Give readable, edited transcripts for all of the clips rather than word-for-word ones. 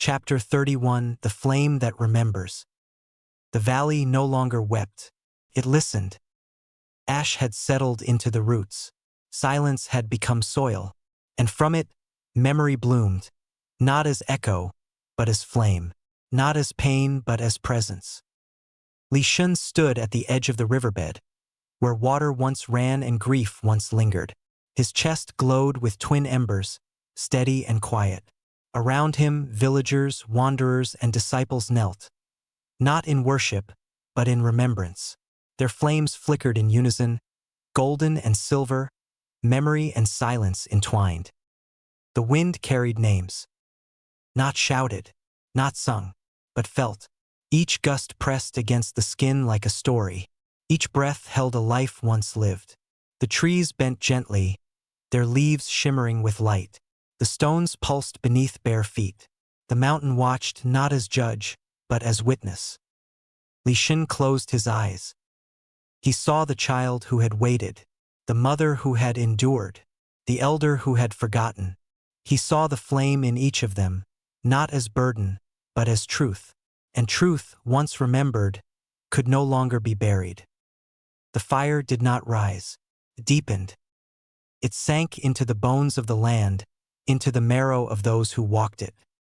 Chapter 31, The Flame That Remembers. The valley no longer wept. It listened. Ash had settled into the roots. Silence had become soil. And from it, memory bloomed. Not as echo, but as flame. Not as pain, but as presence. Shen stood at the edge of the riverbed, where water once ran and grief once lingered. His chest glowed with twin embers, steady and quiet. Around him, villagers, wanderers, and disciples knelt. Not in worship, but in remembrance. Their flames flickered in unison, golden and silver, memory and silence entwined. The wind carried names. Not shouted, not sung, but felt. Each gust pressed against the skin like a story. Each breath held a life once lived. The trees bent gently, their leaves shimmering with light. The stones pulsed beneath bare feet. The mountain watched not as judge, but as witness. Shen closed his eyes. He saw the child who had waited, the mother who had endured, the elder who had forgotten. He saw the flame in each of them, not as burden, but as truth. And truth, once remembered, could no longer be buried. The fire did not rise. It deepened. It sank into the bones of the land, into the marrow of those who walked it.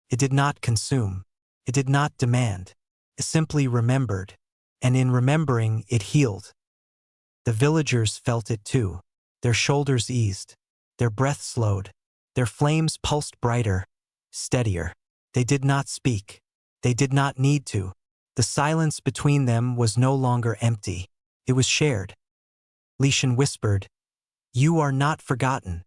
It did not consume. It did not demand. It simply remembered, and in remembering it healed. The villagers felt it too. Their shoulders eased. Their breath slowed. Their flames pulsed brighter, steadier. They did not speak. They did not need to. The silence between them was no longer empty. It was shared. Shen whispered, "You are not forgotten."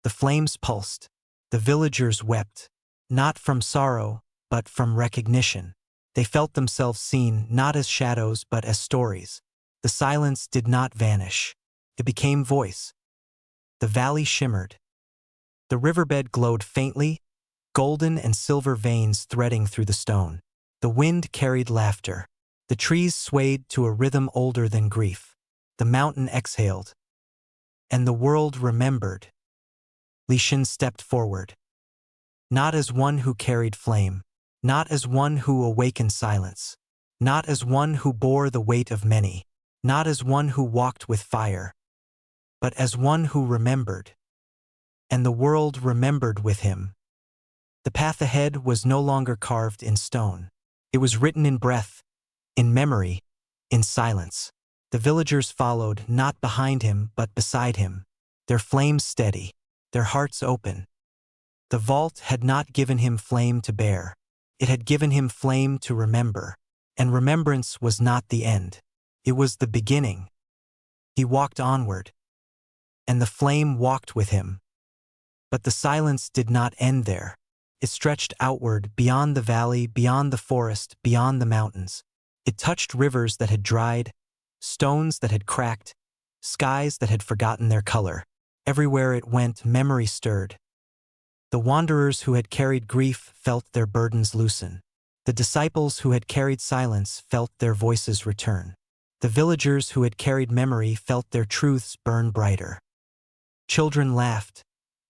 The flames pulsed. The villagers wept, not from sorrow, but from recognition. They felt themselves seen not as shadows but as stories. The silence did not vanish. It became voice. The valley shimmered. The riverbed glowed faintly, golden and silver veins threading through the stone. The wind carried laughter. The trees swayed to a rhythm older than grief. The mountain exhaled. And the world remembered. Shen stepped forward. Not as one who carried flame. Not as one who awakened silence. Not as one who bore the weight of many. Not as one who walked with fire. But as one who remembered. And the world remembered with him. The path ahead was no longer carved in stone. It was written in breath, in memory, in silence. The villagers followed, not behind him, but beside him, their flames steady, their hearts open. The vault had not given him flame to bear. It had given him flame to remember. And remembrance was not the end. It was the beginning. He walked onward. And the flame walked with him. But the silence did not end there. It stretched outward, beyond the valley, beyond the forest, beyond the mountains. It touched rivers that had dried, stones that had cracked, skies that had forgotten their color. Everywhere it went, memory stirred. The wanderers who had carried grief felt their burdens loosen. The disciples who had carried silence felt their voices return. The villagers who had carried memory felt their truths burn brighter. Children laughed,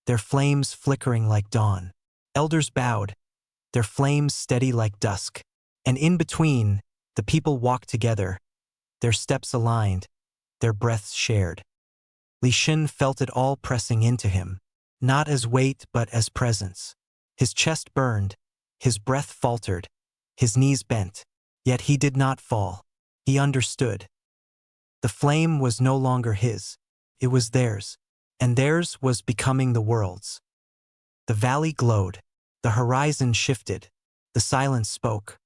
their flames flickering like dawn. Elders bowed, their flames steady like dusk. And in between, the people walked together, their steps aligned, their breaths shared. Shen felt it all pressing into him, not as weight but as presence. His chest burned, his breath faltered, his knees bent, yet he did not fall. He understood. The flame was no longer his, it was theirs, and theirs was becoming the world's. The valley glowed, the horizon shifted, the silence spoke.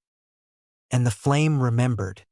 And the flame remembered.